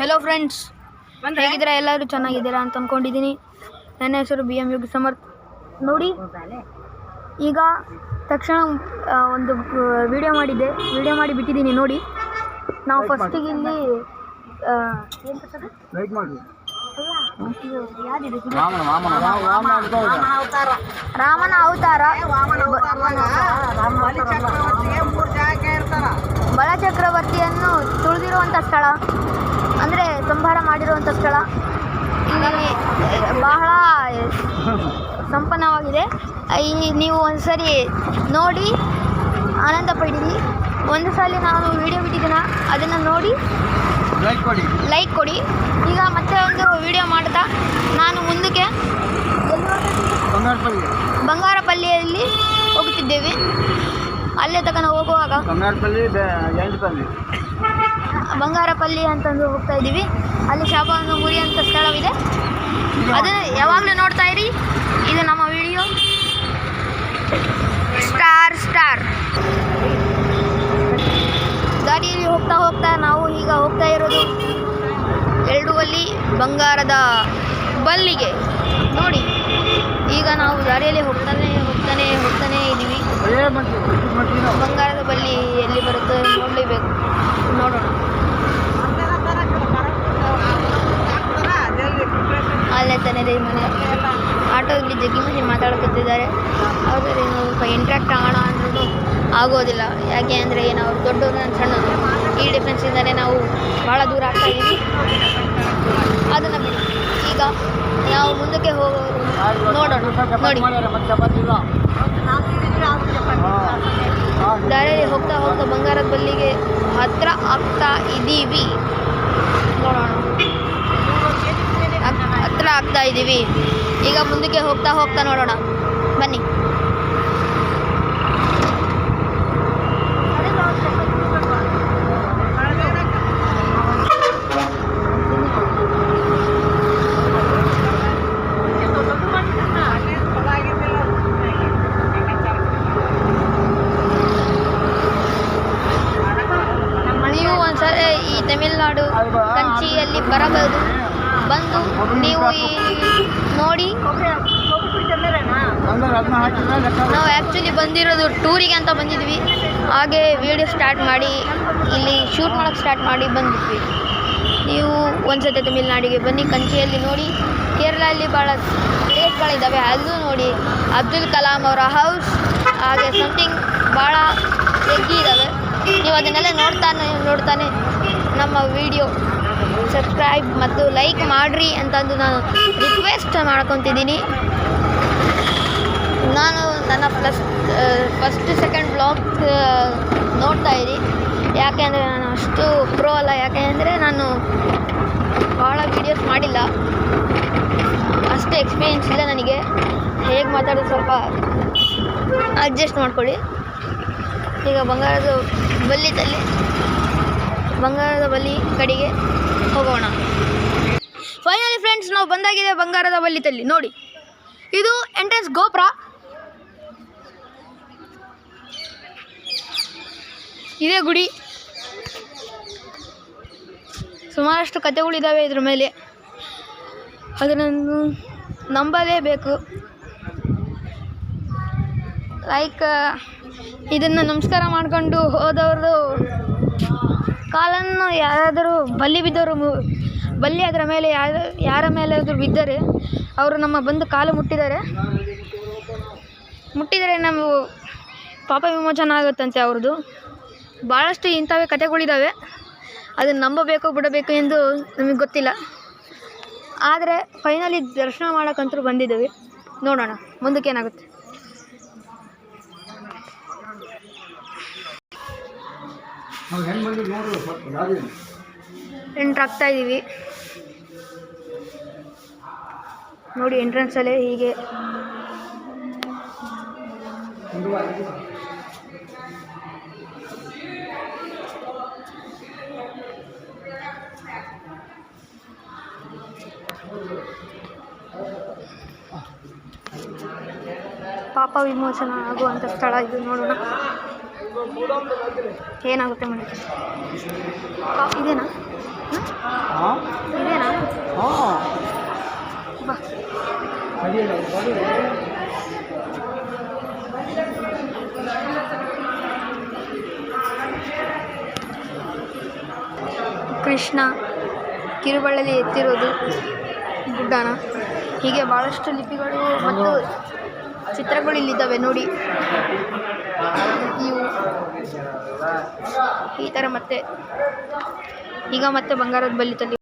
Hello friends, ಹೇಗಿದ್ದೀರಾ? ಎಲ್ಲರೂ ಚೆನ್ನಾಗಿದ್ದೀರಾ ಅಂತ ಅಂದ್ಕೊಂಡಿದ್ದೀನಿ. ನನ್ನ ಹೆಸರು BM ಯೋಗಿ ಸಮರ್ಥ್. ನೋಡಿ, ಈಗ ತಕ್ಷಣ ಒಂದು ವಿಡಿಯೋ ಮಾಡಿ ಬಿಟ್ಟಿದ್ದೀನಿ. ನೋಡಿ, ನಾವು ಫಸ್ಟಿಗೆ ಇಲ್ಲಿ ರಾಮನ ಅವತಾರ ಬಲಚಕ್ರವರ್ತಿಯನ್ನು ತುಳಿದಿರುವಂಥ ಸ್ಥಳ, ಅಂದರೆ ಸಂಹಾರ ಮಾಡಿರುವಂಥ ಸ್ಥಳ. ಇಲ್ಲಿ ಬಹಳ ಸಂಪನ್ನವಾಗಿದೆ. ನೀವು ಒಂದು ಸರಿ ನೋಡಿ ಆನಂದ ಪಡೀರಿ. ಒಂದು ಸಲ ನಾನು ವಿಡಿಯೋ ಬಿಟ್ಟಿದ್ದೀನ, ಅದನ್ನು ನೋಡಿ ಲೈಕ್ ಕೊಡಿ. ಈಗ ಮತ್ತೆ ಒಂದು ವಿಡಿಯೋ ಮಾಡ್ತಾ ನಾನು ಮುಂದಕ್ಕೆ ಬಂಗಾರಪಲ್ಲಿಯಲ್ಲಿ ಹೋಗುತ್ತಿದ್ದೇವೆ. ಅಲ್ಲೇ ತನಕ ನಾವು ಹೋಗುವಾಗ ಬಂಗಾರಪಲ್ಲಿ ಅಂತಂದು ಹೋಗ್ತಾ ಇದ್ದೀವಿ. ಅಲ್ಲಿ ಶಾಪವನ್ನು ಮುರಿಯುವಂಥ ಸ್ಥಳವಿದೆ. ಅದನ್ನು ಯಾವಾಗಲೂ ನೋಡ್ತಾ ಇರಿ. ಇದು ನಮ್ಮ ವಿಡಿಯೋ ಸ್ಟಾರ್. ದಾರಿಯಲ್ಲಿ ಹೋಗ್ತಾ ನಾವು ಈಗ ಹೋಗ್ತಾ ಇರೋದು ಎರಡುವಲ್ಲಿ ಬಂಗಾರದ ಬಲ್ಲಿಗೆ. ನೋಡಿ, ಈಗ ನಾವು ದಾರಿಯಲ್ಲಿ ಹೋಗ್ತಾನೆ ಇದ್ದೀವಿ. ಬಂಗಾರದ ಬಲ್ಲಿ ಎಲ್ಲಿ ಬರುತ್ತೆ ನೋಡಲೇಬೇಕು, ನೋಡೋಣ. ಅಲ್ಲೇ ತಾನೇ ಮನೆ. ಆಟೋದಲ್ಲಿ ಜಗ್ಗಿ ಮಂದಿ ಮಾತಾಡ್ಕೊತಿದ್ದಾರೆ. ಆದರೆ ಸ್ವಲ್ಪ ಇಂಟ್ರಾಕ್ಟ್ ಆಗೋಣ ಅಂದ್ರೂ ಆಗೋದಿಲ್ಲ. ಯಾಕೆ ಅಂದರೆ ನಾವು ದೊಡ್ಡವರು, ನಾನು ಸಣ್ಣವರು. ಈ ಡಿಫ್ರೆನ್ಸಿಂದಲೇ ನಾವು ಭಾಳ ದೂರ ಆಗ್ತಾ ಇದ್ದೀವಿ. ಅದನ್ನು ಬಿಡಿ. ಈಗ ನಾವು ಮುಂದಕ್ಕೆ ಹೋಗೋರು ನೋಡೋಣ. ನೋಡಿ, ದಾರಿಯಲ್ಲಿ ಹೋಗ್ತಾ ಬಂಗಾರದ ಬಲ್ಲಿಗೆ ಹತ್ರ ಆಗ್ತಾ ಇದ್ದೀವಿ. ನೋಡೋಣ, ಹತ್ರ ಆಗ್ತಾ ಇದ್ದೀವಿ. ಈಗ ಮುಂದಕ್ಕೆ ಹೋಗ್ತಾ ನೋಡೋಣ, ಬನ್ನಿ. ನೀವು ಒಂದ್ಸರಿ ಈ ತಮಿಳುನಾಡು ಕಂಚಿಯಲ್ಲಿ ಬರಬಹುದು. ಬಂದು ನೀವು ಈ ನೋಡಿ. ನಾವು ಆ್ಯಕ್ಚುಲಿ ಬಂದಿರೋದು ಟೂರಿಗೆ ಅಂತ ಬಂದಿದ್ವಿ. ಹಾಗೆ ವಿಡಿಯೋ ಸ್ಟಾರ್ಟ್ ಮಾಡಿ ಇಲ್ಲಿ ಶೂಟ್ ಮಾಡೋಕ್ಕೆ ಸ್ಟಾರ್ಟ್ ಮಾಡಿ ಬಂದಿದ್ವಿ. ನೀವು ಒಂದ್ಸತಿ ತಮಿಳುನಾಡಿಗೆ ಬನ್ನಿ, ಕಂಚಿಯಲ್ಲಿ ನೋಡಿ. ಕೇರಳಲ್ಲಿ ಭಾಳ ಪ್ಲೇಸ್ಗಳಿದ್ದಾವೆ, ಅಲ್ಲೂ ನೋಡಿ. ಅಬ್ದುಲ್ ಕಲಾಂ ಅವರ ಹೌಸ್, ಹಾಗೆ ಸಮಥಿಂಗ್ ಭಾಳ ಜಗ್ಗಿ ಇದ್ದಾವೆ. ನೀವು ಅದನ್ನೆಲ್ಲ ನೋಡ್ತಾನೆ ನಮ್ಮ ವಿಡಿಯೋ ಸಬ್ಸ್ಕ್ರೈಬ್ ಮತ್ತು ಲೈಕ್ ಮಾಡಿರಿ ಅಂತಂದು ನಾನು ರಿಕ್ವೆಸ್ಟ್ ಮಾಡ್ಕೊತಿದ್ದೀನಿ. ನಾನು ನನ್ನ ಫಸ್ಟ್ ಸೆಕೆಂಡ್ ಬ್ಲಾಗ್ ನೋಡ್ತಾ ಇರಿ. ಯಾಕೆ ಅಂದರೆ ನಾನು ಅಷ್ಟು ಪ್ರೋ ಅಲ್ಲ. ಯಾಕೆ ಅಂದರೆ ನಾನು ಭಾಳ ವೀಡಿಯೋಸ್ ಮಾಡಿಲ್ಲ, ಅಷ್ಟು ಎಕ್ಸ್ಪೀರಿಯೆನ್ಸ್ ಇಲ್ಲ ನನಗೆ. ಹೇಗೆ ಮಾತಾಡೋದು ಸ್ವಲ್ಪ ಅಡ್ಜಸ್ಟ್ ಮಾಡ್ಕೊಳ್ಳಿ. ಈಗ ಬಂಗಾರದ ಬಲ್ಲಿ ಕಡೆಗೆ ಹೋಗೋಣ. ಫೈನಲಿ ಫ್ರೆಂಡ್ಸ್, ನಾವು ಬಂದಾಗಿದೆ ಬಂಗಾರದ ಬಲ್ಲಿತಲ್ಲಿ. ನೋಡಿ, ಇದು ಎಂಟ್ರೆನ್ಸ್ ಗೋಪುರ. ಇದೇ ಗುಡಿ. ಸುಮಾರಷ್ಟು ಕಥೆಗಳಿದ್ದಾವೆ ಇದ್ರ ಮೇಲೆ. ಅದನ್ನು ನಂಬಲೇಬೇಕು. ಲೈಕ್ ಇದನ್ನು ನಮಸ್ಕಾರ ಮಾಡಿಕೊಂಡು ಹೋದವರು ಕಾಲನ್ನು ಯಾರಾದರೂ ಬಲ್ಲಿ ಅದರ ಮೇಲೆ ಯಾರ ಮೇಲಾದರೂ ಬಿದ್ದರೆ ಅವರು ನಮ್ಮ ಬಂದು ಕಾಲು ಮುಟ್ಟಿದರೆ ನಾವು ಪಾಪ ವಿಮೋಚನೆ ಆಗುತ್ತಂತೆ ಅವ್ರದ್ದು. ಭಾಳಷ್ಟು ಇಂಥವೇ ಕಥೆಗಳಿದ್ದಾವೆ. ಅದನ್ನು ನಂಬಬೇಕು ಬಿಡಬೇಕು ಎಂದು ನಮಗೆ ಗೊತ್ತಿಲ್ಲ. ಆದರೆ ಫೈನಲಿ ದರ್ಶನ ಮಾಡೋಕ್ಕಂತೂ ಬಂದಿದ್ದೇವೆ. ನೋಡೋಣ ಮುಂದಕ್ಕೆ ಏನಾಗುತ್ತೆ. ಎಂಟ್ರ್ ಆಗ್ತಾ ಇದ್ದೀವಿ. ನೋಡಿ, ಎಂಟ್ರೆನ್ಸಲ್ಲೇ ಹೀಗೆ ಪಾಪ ವಿಮೋಚನೆ ಆಗುವಂಥ ಸ್ಥಳ ಇದು. ನೋಡೋಣ ಏನಾಗುತ್ತೆ ಮಾಡಿ. ಇದೇನಾ? ಹಾಂ ಇದೇನಾ? ಹಾಂ ಬಾ. ಕೃಷ್ಣ ಕಿರುಬಳ್ಳಲ್ಲಿ ಎತ್ತಿರೋದು ಗುಡ್ಡನ. ಹೀಗೆ ಭಾಳಷ್ಟು ಲಿಪಿಗಳು ಮತ್ತು ಚಿತ್ರಗಳು ಇಲ್ಲಿದ್ದಾವೆ ನೋಡಿ. ಇವು ಈ ಥರ ಮತ್ತೆ ಈಗ ಮತ್ತೆ ಬಂಗಾರದ ಬಲ್ಲಿ